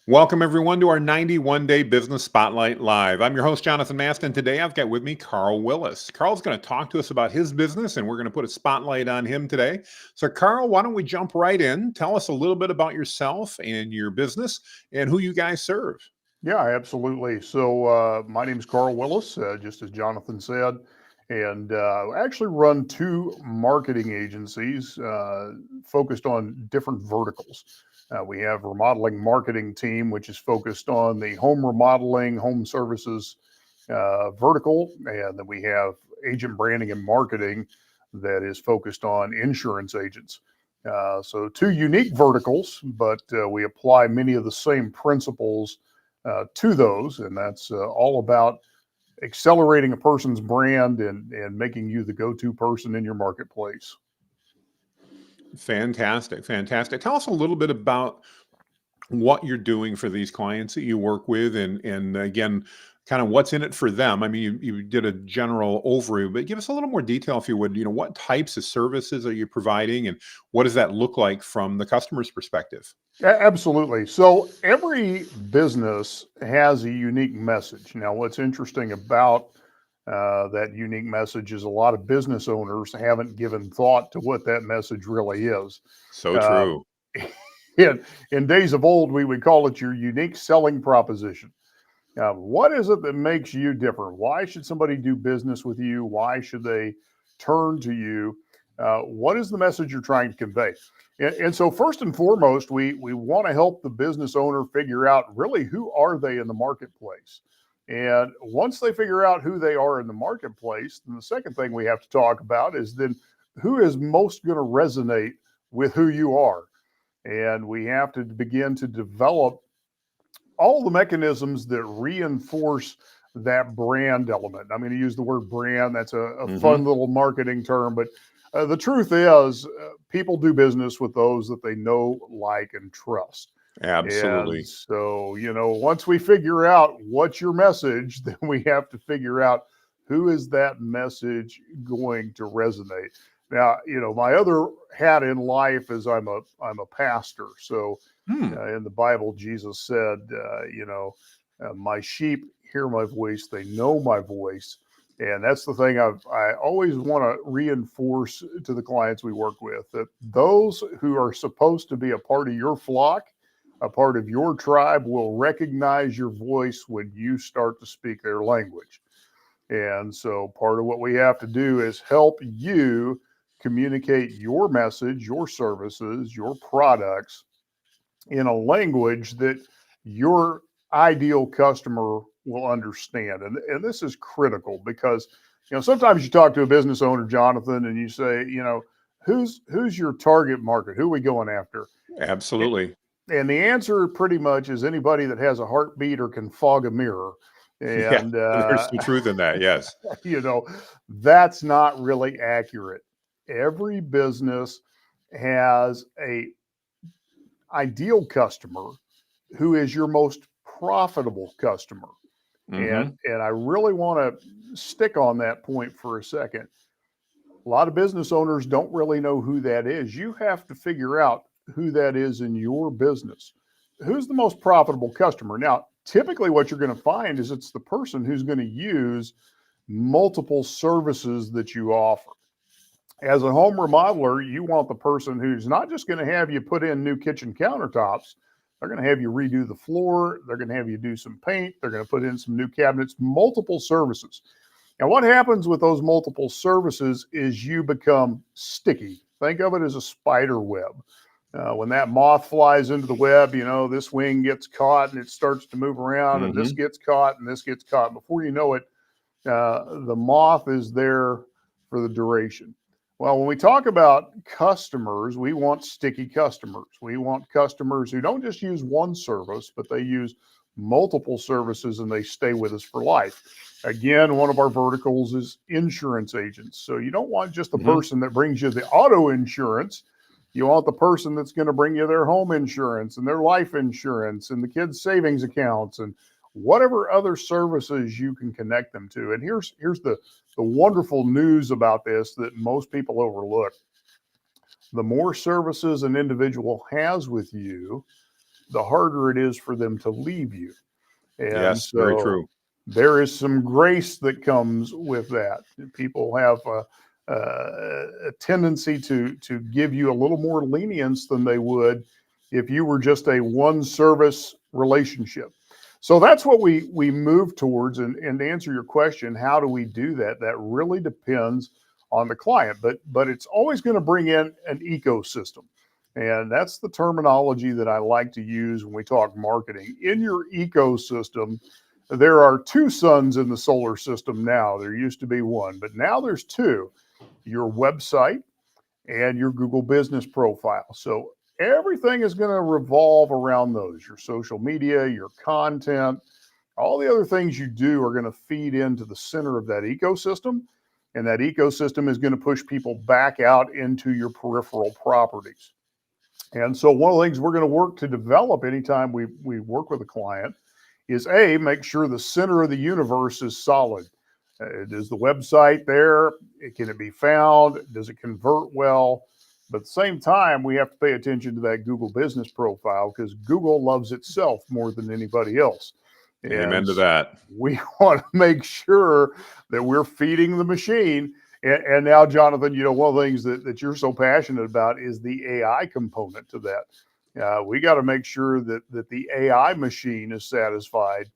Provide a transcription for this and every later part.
Welcome, everyone, to our 91-day Business Spotlight Live. I'm your host, Jonathan Maston. Today, I've got with me Carl Willis. Carl's going to talk to us about his business, and we're going to put a spotlight on him today. So, Carl, why don't we jump right in? Tell us a little bit about yourself and your business and who you guys serve. Yeah, absolutely. So my name is Carl Willis, just as Jonathan said, and I actually run two marketing agencies focused on different verticals. We have a remodeling marketing team, which is focused on the home remodeling, home services vertical, and then we have agent branding and marketing that is focused on insurance agents. So two unique verticals, but we apply many of the same principles to those, and that's all about accelerating a person's brand and making you the go-to person in your marketplace. Fantastic, fantastic. Tell us a little bit about what you're doing for these clients that you work with, and again, kind of what's in it for them. I mean, you did a general overview, but give us a little more detail if you would. What types of services are you providing, and what does that look like from the customer's perspective? Absolutely. So every business has a unique message. Now, what's interesting about that unique message is a lot of business owners haven't given thought to what that message really is. So Uh, true. in days of old, we would call it your unique selling proposition. What is it that makes you different? Why should somebody do business with you? Why should they turn to you? What is the message you're trying to convey? And so, first and foremost, we want to help the business owner figure out really who are they in the marketplace. And once they figure out who they are in the marketplace, then the second thing we have to talk about is then who is most going to resonate with who you are. And we have to begin to develop all the mechanisms that reinforce that brand element. I'm going to use the word brand. That's a fun little marketing term, but the truth is, people do business with those that they know, like, and trust. And Absolutely. so, once we figure out what's your message, then we have to figure out who is that message going to resonate. Now, my other hat in life is I'm a pastor. So Hmm. in the Bible, Jesus said, my sheep hear my voice, they know my voice. And that's the thing I always want to reinforce to the clients we work with, that those who are supposed to be a part of your flock, a part of your tribe, will recognize your voice when you start to speak their language. And so part of what we have to do is help you communicate your message, your services, your products in a language that your ideal customer will understand. And this is critical because, sometimes you talk to a business owner, Jonathan, and you say, who's your target market? Who are we going after? Absolutely. And the answer pretty much is anybody that has a heartbeat or can fog a mirror. Yeah, And, there's some truth in that. Yes. you know, that's not really accurate. Every business has a ideal customer who is your most profitable customer. Hmm. And I really want to stick on that point for a second. A lot of business owners don't really know who that is. You have to figure out who that is in your business. Who's the most profitable customer? Now, typically what you're going to find is it's the person who's going to use multiple services that you offer. As a home remodeler, you want the person who's not just going to have you put in new kitchen countertops. They're going to have you redo the floor. They're going to have you do some paint. They're going to put in some new cabinets, multiple services. And what happens with those multiple services is you become sticky. Think of it as a spider web. When that moth flies into the web, this wing gets caught and it starts to move around, and this Hmm. gets caught and this gets caught. Before you know it, the moth is there for the duration. Well, when we talk about customers, we want sticky customers. We want customers who don't just use one service, but they use multiple services and they stay with us for life. Again, one of our verticals is insurance agents. So you don't want just the Hmm. person that brings you the auto insurance. You want the person that's going to bring you their home insurance and their life insurance and the kids' savings accounts and whatever other services you can connect them to. And here's the wonderful news about this that most people overlook. The more services an individual has with you, the harder it is for them to leave you. And Yes, very so true. there is some grace that comes with that. People have a tendency to give you a little more lenience than they would if you were just a one service relationship. So that's what we move towards. And to answer your question, how do we do that? That really depends on the client, but it's always going to bring in an ecosystem. And that's the terminology that I like to use when we talk marketing. In your ecosystem, there are two suns in the solar system now. There used to be one, but now there's two: your website and your Google business profile. So everything is going to revolve around those: your social media, your content, all the other things you do are going to feed into the center of that ecosystem. And that ecosystem is going to push people back out into your peripheral properties. And so one of the things we're going to work to develop anytime we work with a client is make sure the center of the universe is solid. Is the website there? Can it be found? Does it convert well? But at the same time, we have to pay attention to that Google business profile, because Google loves itself more than anybody else. Amen And to that. we want to make sure that we're feeding the machine. And now, Jonathan, one of the things that you're so passionate about is the AI component to that. We got to make sure that the AI machine is satisfied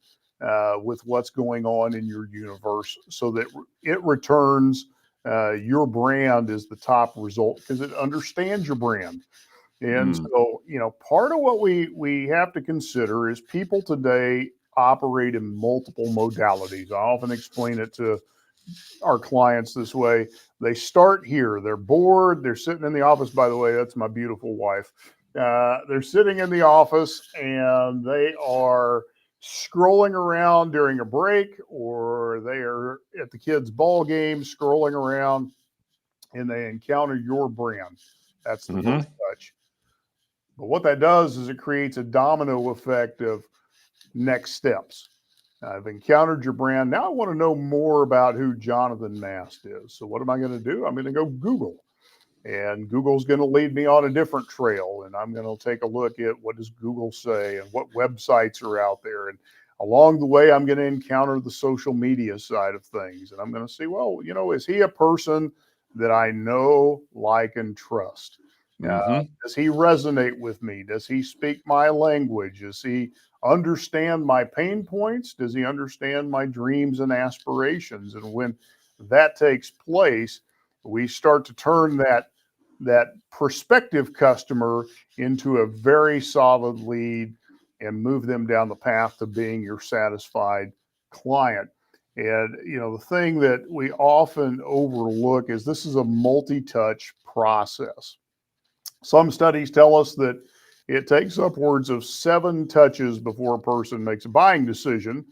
with what's going on in your universe, so that it returns your brand is the top result, because it understands your brand. And so, part of what we have to consider is people today operate in multiple modalities. I often explain it to our clients this way. They start here. They're bored. They're sitting in the office. By the way, that's my beautiful wife. They're sitting in the office and they are scrolling around during a break, or they are at the kids' ball game scrolling around, and they encounter your brand. That's the Mm-hmm. first touch. But what that does is it creates a domino effect of next steps. I've encountered your brand. Now I want to know more about who Jonathan Mast is. So what am I going to do? I'm going to go Google. And Google's going to lead me on a different trail. And I'm going to take a look at what does Google say and what websites are out there. And along the way, I'm going to encounter the social media side of things. And I'm going to see, well, is he a person that I know, like, and trust? Mm-hmm. Does he resonate with me? Does he speak my language? Does he understand my pain points? Does he understand my dreams and aspirations? And when that takes place, we start to turn that prospective customer into a very solid lead and move them down the path to being your satisfied client. And the thing that we often overlook is this is a multi-touch process. Some studies tell us that it takes upwards of 7 touches before a person makes a buying decision.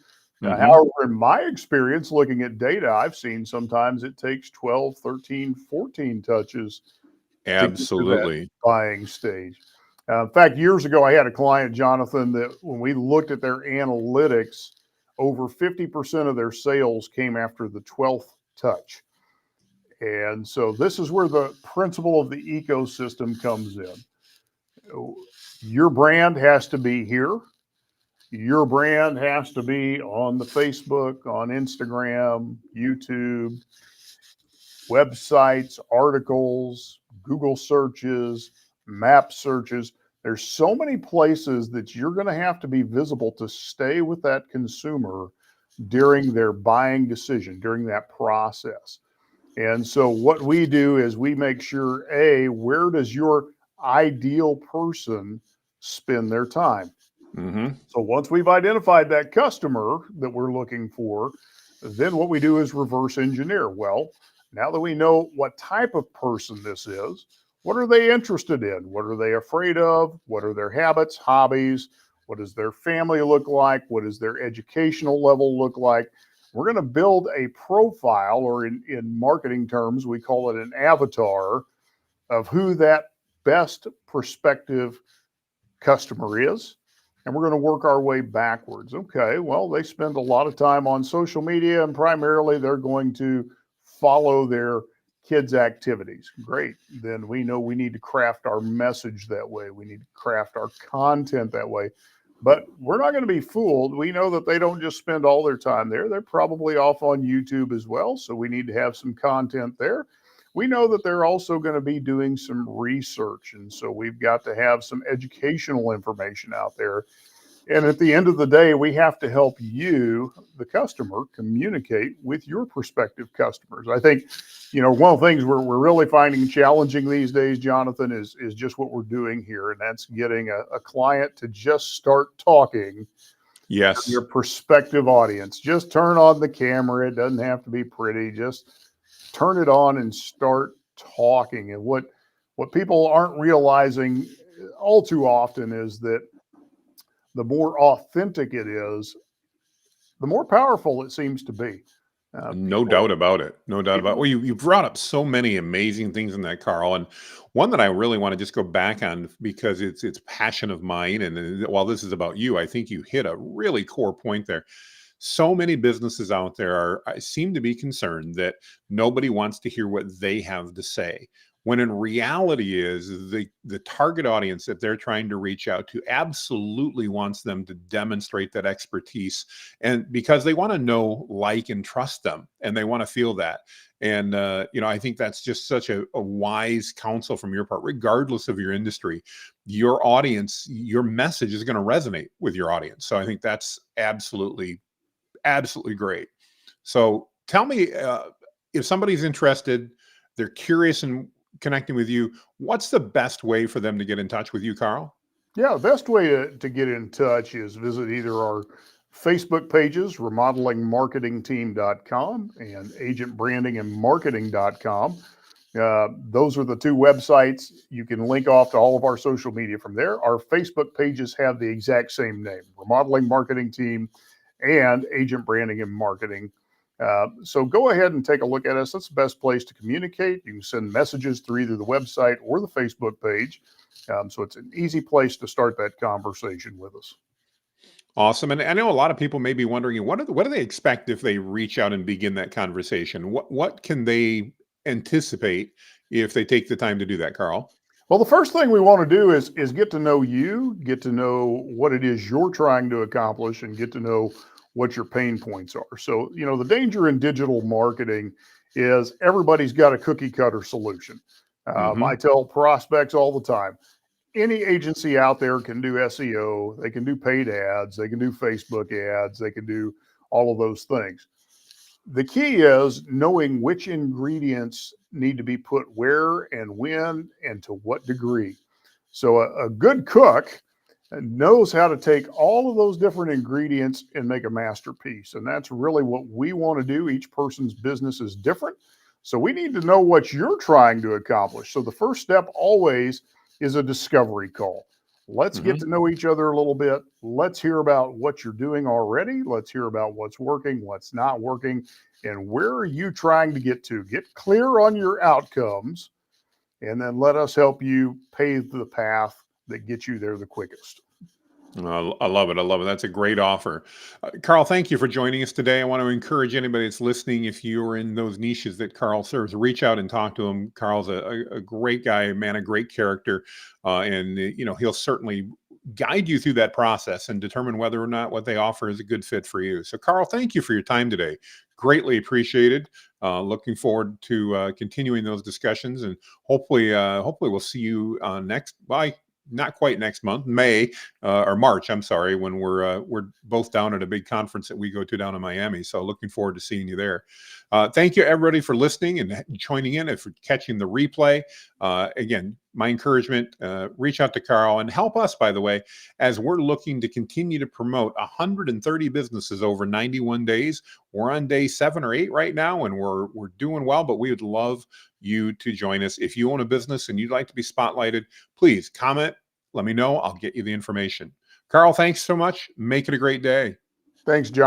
Mm-hmm. However, in my experience, looking at data, I've seen sometimes it takes 12, 13, 14 touches to get to that Absolutely. buying stage. In fact, years ago, I had a client, Jonathan, that when we looked at their analytics, over 50% of their sales came after the 12th touch. And so this is where the principle of the ecosystem comes in. Your brand has to be here. Your brand has to be on the Facebook, on Instagram, YouTube, websites, articles, Google searches, map searches. There's so many places that you're going to have to be visible to stay with that consumer during their buying decision, during that process. And so what we do is we make sure, where does your ideal person spend their time? Mm-hmm. So once we've identified that customer that we're looking for, then what we do is reverse engineer. Well, now that we know what type of person this is, what are they interested in? What are they afraid of? What are their habits, hobbies? What does their family look like? What does their educational level look like? We're going to build a profile, or in marketing terms, we call it an avatar, of who that best prospective customer is. And we're going to work our way backwards. Okay, well, they spend a lot of time on social media, and primarily they're going to follow their kids' activities. Great. Then we know we need to craft our message that way. We need to craft our content that way. But we're not going to be fooled. We know that they don't just spend all their time there. They're probably off on YouTube as well. So we need to have some content there. We know that they're also going to be doing some research. And so we've got to have some educational information out there. And at the end of the day, we have to help you, the customer, communicate with your prospective customers. I think, one of the things we're really finding challenging these days, Jonathan, is just what we're doing here. And that's getting a client to just start talking Yes. to your prospective audience. Just turn on the camera. It doesn't have to be pretty. Just turn it on and start talking. And what people aren't realizing all too often is that the more authentic it is, the more powerful it seems to be. No doubt about it. No doubt about it. Well, you brought up so many amazing things in that, Carl. And one that I really want to just go back on because it's passion of mine. And while this is about you, I think you hit a really core point there. So many businesses out there seem to be concerned that nobody wants to hear what they have to say. When in reality is the target audience that they're trying to reach out to absolutely wants them to demonstrate that expertise, and because they want to know, like, and trust them, and they want to feel that. And I think that's just such a wise counsel from your part, regardless of your industry. Your audience, your message is going to resonate with your audience. So I think that's absolutely great. So tell me, if somebody's interested, they're curious and connecting with you, what's the best way for them to get in touch with you, Carl? Yeah, the best way to get in touch is visit either our Facebook pages, remodelingmarketingteam.com and agentbrandingandmarketing.com. Those are the two websites. You can link off to all of our social media from there. Our Facebook pages have the exact same name, Remodeling Marketing Team and Agent Branding and Marketing. So go ahead and take a look at us. That's the best place to communicate. You can send messages through either the website or the Facebook page. So it's an easy place to start that conversation with us. Awesome. And I know a lot of people may be wondering, what do they expect if they reach out and begin that conversation? What can they anticipate if they take the time to do that, Carl? Well, the first thing we want to do is get to know you, get to know what it is you're trying to accomplish, and get to know what your pain points are. So, the danger in digital marketing is everybody's got a cookie cutter solution. I tell prospects all the time, any agency out there can do SEO, they can do paid ads, they can do Facebook ads, they can do all of those things. The key is knowing which ingredients need to be put where and when and to what degree. So a good cook knows how to take all of those different ingredients and make a masterpiece. And that's really what we want to do. Each person's business is different. So we need to know what you're trying to accomplish. So the first step always is a discovery call. Let's get to know each other a little bit. Let's hear about what you're doing already. Let's hear about what's working, what's not working, and where are you trying to get to. Get clear on your outcomes, and then let us help you pave the path that gets you there the quickest. I love it. I love it. That's a great offer. Carl, thank you for joining us today. I want to encourage anybody that's listening, if you're in those niches that Carl serves, reach out and talk to him. Carl's a great guy, man, a great character. And he'll certainly guide you through that process and determine whether or not what they offer is a good fit for you. So, Carl, thank you for your time today. Greatly appreciated. Looking forward to continuing those discussions, and hopefully we'll see you not quite next month, May or March, I'm sorry, when we're both down at a big conference that we go to down in Miami. So looking forward to seeing you there. Thank you, everybody, for listening and joining in and for catching the replay. Again, my encouragement, reach out to Carl and help us, by the way, as we're looking to continue to promote 130 businesses over 91 days. We're on day 7 or 8 right now, and we're doing well, but we would love you to join us. If you own a business and you'd like to be spotlighted, please comment. Let me know. I'll get you the information. Carl, thanks so much. Make it a great day. Thanks, John.